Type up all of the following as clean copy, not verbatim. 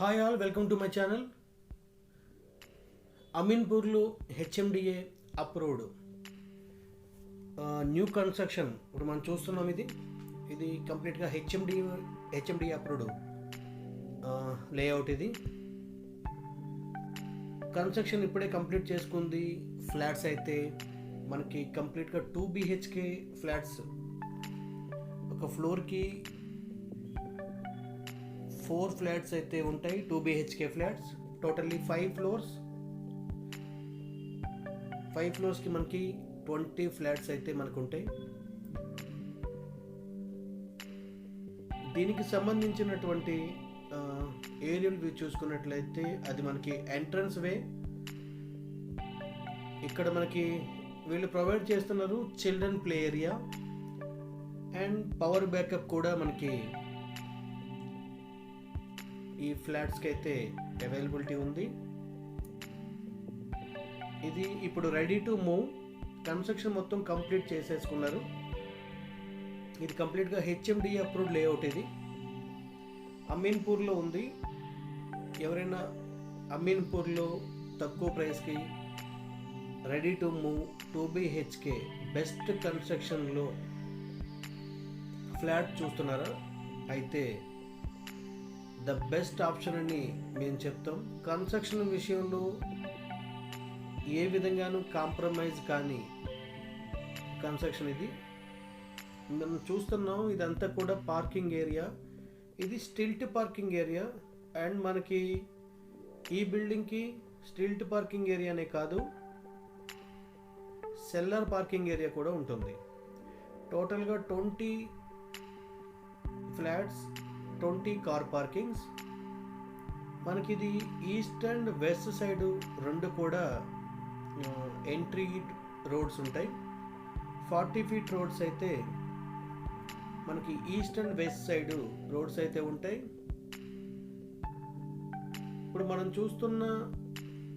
Hi all, welcome to my channel. అమీన్పూర్లో HMDA approved new construction. ఇప్పుడు మనం చూస్తున్నాం, ఇది కంప్లీట్గా హెచ్ఎండిఏ అప్రూవ్డ్ లేఅవుట్. ఇది కన్స్ట్రక్షన్ ఇప్పుడే కంప్లీట్ చేసుకుంది. ఫ్లాట్స్ అయితే మనకి కంప్లీట్గా 2 BHK ఫ్లాట్స్, ఒక ఫ్లోర్కి 4 ఫ్లాట్స్ అయితే ఉంటాయి. 2 BHK ఫ్లాట్స్, టోటల్లీ 5 ఫ్లోర్స్. 5 ఫ్లోర్స్కి మనకి 20 ఫ్లాట్స్ అయితే మనకు ఉంటాయి. దీనికి సంబంధించినటువంటి ఏరియల్ వ్యూ చూసుకున్నట్లయితే అది మనకి ఎంట్రన్స్ వే. ఇక్కడ మనకి వీళ్ళు ప్రొవైడ్ చేస్తున్నారు children play area and power backup కూడా మనకి ఈ ఫ్లాట్స్కి అయితే అవైలబిలిటీ ఉంది. ఇది ఇప్పుడు రెడీ టు మూవ్. కన్స్ట్రక్షన్ మొత్తం కంప్లీట్ చేసేసుకున్నారు. ఇది కంప్లీట్గా హెచ్ఎండిఏ అప్రూవ్డ్ లేఅవుట్. ఇది అమీన్పూర్లో ఉంది. ఎవరైనా అమీన్పూర్లో తక్కువ ప్రైస్కి ready to move 2 BHK best కన్స్ట్రక్షన్లో ఫ్లాట్ చూస్తున్నారా, అయితే ద బెస్ట్ ఆప్షన్ అని మేము చెప్తాం. కన్స్ట్రక్షన్ విషయంలో ఏ విధంగానూ కాంప్రమైజ్ కానీ కన్స్ట్రక్షన్. ఇది మనం చూస్తున్నాం, ఇదంతా కూడా పార్కింగ్ ఏరియా. ఇది స్టిల్ట్ పార్కింగ్ ఏరియా. అండ్ మనకి ఈ బిల్డింగ్కి స్టిల్ట్ పార్కింగ్ ఏరియానే కాదు, సెల్లర్ పార్కింగ్ ఏరియా కూడా ఉంటుంది. టోటల్గా 20 ఫ్లాట్స్, 20 కార్ పార్కింగ్స్. మనకి ఇది ఈస్ట్ అండ్ వెస్ట్ సైడ్ రెండు కూడా ఎంట్రీ రోడ్స్ ఉంటాయి. 40 ఫీట్ రోడ్స్ అయితే మనకి east and west side roads అయితే ఉంటాయి. ఇప్పుడు మనం చూస్తున్న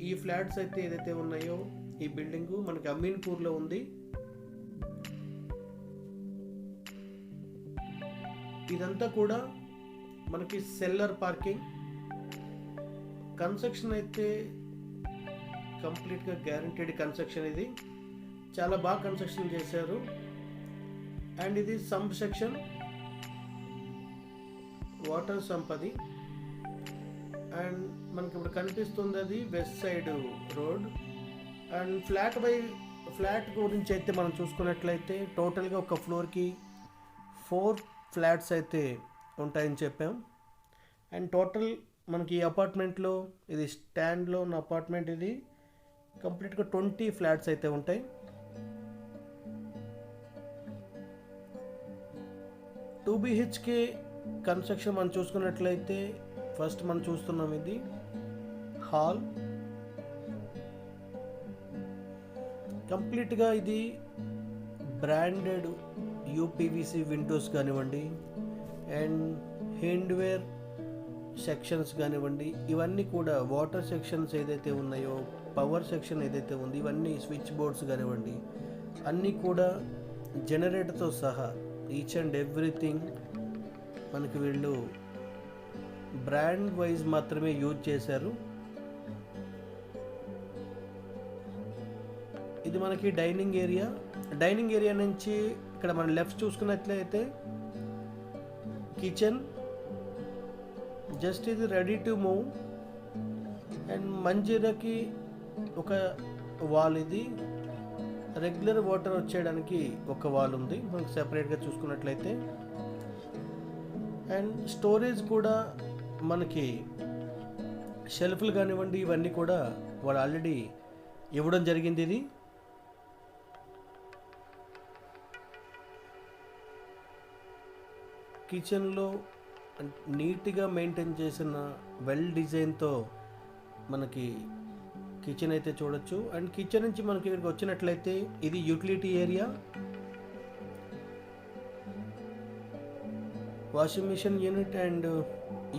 ఈ ఫ్లాట్స్ అయితే ఏదైతే ఉన్నాయో, ఈ బిల్డింగు మనకి అమీన్పూర్లో ఉంది. ఇదంతా కూడా మనకి సెల్లర్ పార్కింగ్. కన్స్ట్రక్షన్ అయితే కంప్లీట్గా గ్యారంటీడ్ కన్స్ట్రక్షన్. ఇది చాలా బాగా కన్స్ట్రక్షన్ చేశారు. అండ్ ఇది సంప్ సెక్షన్, వాటర్ సంప్ అది. అండ్ మనకి ఇప్పుడు కనిపిస్తుంది అది west side road. And flat గురించి అయితే మనం చూసుకున్నట్లయితే టోటల్గా ఒక ఫ్లోర్కి 4 ఫ్లాట్స్ అయితే ఉంటాయని చెప్పాం. అండ్ టోటల్ మనకి ఈ అపార్ట్మెంట్లో, ఇది స్టాండ్లో ఉన్న అపార్ట్మెంట్, ఇది కంప్లీట్గా 20 ఫ్లాట్స్ అయితే ఉంటాయి. టూ BHK కన్స్ట్రక్షన్ మనం చూసుకున్నట్లయితే ఫస్ట్ మనం చూస్తున్నాం, ఇది హాల్. కంప్లీట్గా ఇది బ్రాండెడ్ UPVC విండోస్ కానివ్వండి, అండ్ హ్యాండ్వేర్ సెక్షన్స్ కానివ్వండి, ఇవన్నీ కూడా వాటర్ సెక్షన్స్ ఏదైతే ఉన్నాయో, పవర్ సెక్షన్ ఏదైతే ఉంది, ఇవన్నీ స్విచ్ బోర్డ్స్ కానివ్వండి, అన్నీ కూడా జనరేటర్తో సహా ఈచ్ అండ్ ఎవ్రీథింగ్ మనకి వీళ్ళు బ్రాండ్ వైజ్ మాత్రమే యూజ్ చేశారు. ఇది మనకి డైనింగ్ ఏరియా. డైనింగ్ ఏరియా నుంచి ఇక్కడ మనం లెఫ్ట్ చూసుకున్నట్లయితే కిచెన్. జస్ట్ ఇది రెడీ టు మూవ్. అండ్ మంజీరాకి ఒక వాల్, ఇది రెగ్యులర్ వాటర్ వచ్చేయడానికి ఒక వాల్ ఉంది మనకి సెపరేట్గా చూసుకున్నట్లయితే. అండ్ స్టోరేజ్ కూడా మనకి షెల్ఫ్లు కానివ్వండి, ఇవన్నీ కూడా వాళ్ళు ఆల్రెడీ ఇవ్వడం జరిగింది. ఇది కిచెన్లో నీట్గా మెయింటైన్ చేసిన వెల్ డిజైన్తో మనకి కిచెన్ అయితే చూడొచ్చు. అండ్ కిచెన్ నుంచి మనకి ఇక్కడికి వచ్చినట్లయితే ఇది utility area, washing machine unit and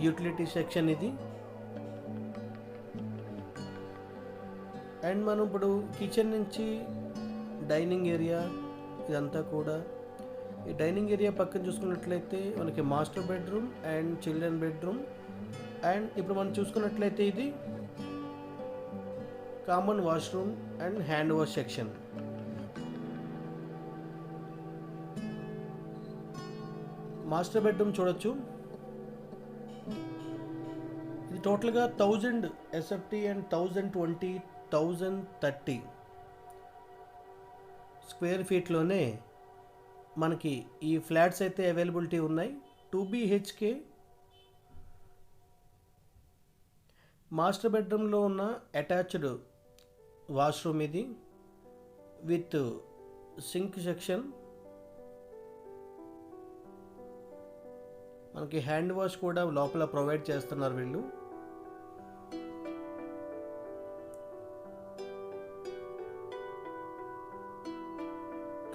utility section ఇది. అండ్ మనం ఇప్పుడు కిచెన్ నుంచి డైనింగ్ ఏరియా, ఇదంతా కూడా ఈ డైనింగ్ ఏరియా పక్కన చూసుకున్నట్లయితే మనకి master bedroom and children bedroom and ఇప్పుడు మనం చూసుకున్నట్లయితే ఇది common washroom and hand wash section. Master bedroom చూడొచ్చు. ఇది టోటల్గా 1000 ఎస్ఎఫ్టీ అండ్ 1020 1030 స్క్వేర్ ఫీట్లోనే మనకి ఈ ఫ్లాట్స్ అయితే అవైలబిలిటీ ఉన్నాయి. 2 BHK మాస్టర్ బెడ్రూమ్లో ఉన్న అటాచ్డ్ వాష్రూమ్ ఇది విత్ సింక్ సెక్షన్. మనకి హ్యాండ్ వాష్ కూడా లోపల ప్రొవైడ్ చేస్తున్నారు వీళ్ళు.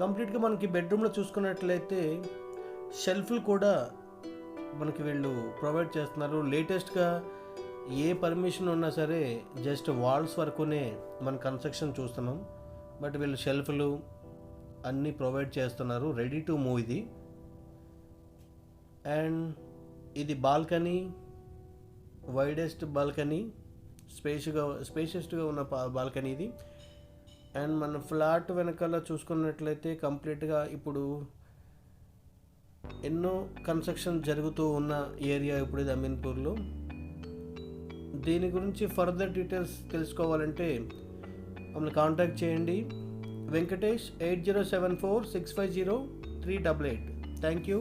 కంప్లీట్గా మనకి బెడ్రూమ్లో చూసుకున్నట్లయితే షెల్ఫ్లు కూడా మనకి వీళ్ళు ప్రొవైడ్ చేస్తున్నారు. లేటెస్ట్గా ఏ పర్మిషన్ ఉన్నా సరే జస్ట్ వాల్స్ వరకునే మన కన్స్ట్రక్షన్ చూస్తున్నాం. బట్ వీళ్ళు షెల్ఫ్లు అన్నీ ప్రొవైడ్ చేస్తున్నారు. రెడీ టు మూవ్ ఇది. అండ్ ఇది బాల్కనీ, వైడెస్ట్ బాల్కనీ, స్పేషియస్గా ఉన్న బాల్కనీ ఇది. అండ్ మన ఫ్లాట్ వెనకాల చూసుకున్నట్లయితే కంప్లీట్గా ఇప్పుడు ఎన్నో కన్స్ట్రక్షన్ జరుగుతూ ఉన్న ఏరియా ఇప్పుడు ఇది అమీన్పూర్లో. దీని గురించి ఫర్దర్ డీటెయిల్స్ తెలుసుకోవాలంటే మమ్మల్ని కాంటాక్ట్ చేయండి. వెంకటేష్ 8074650388. Thank you.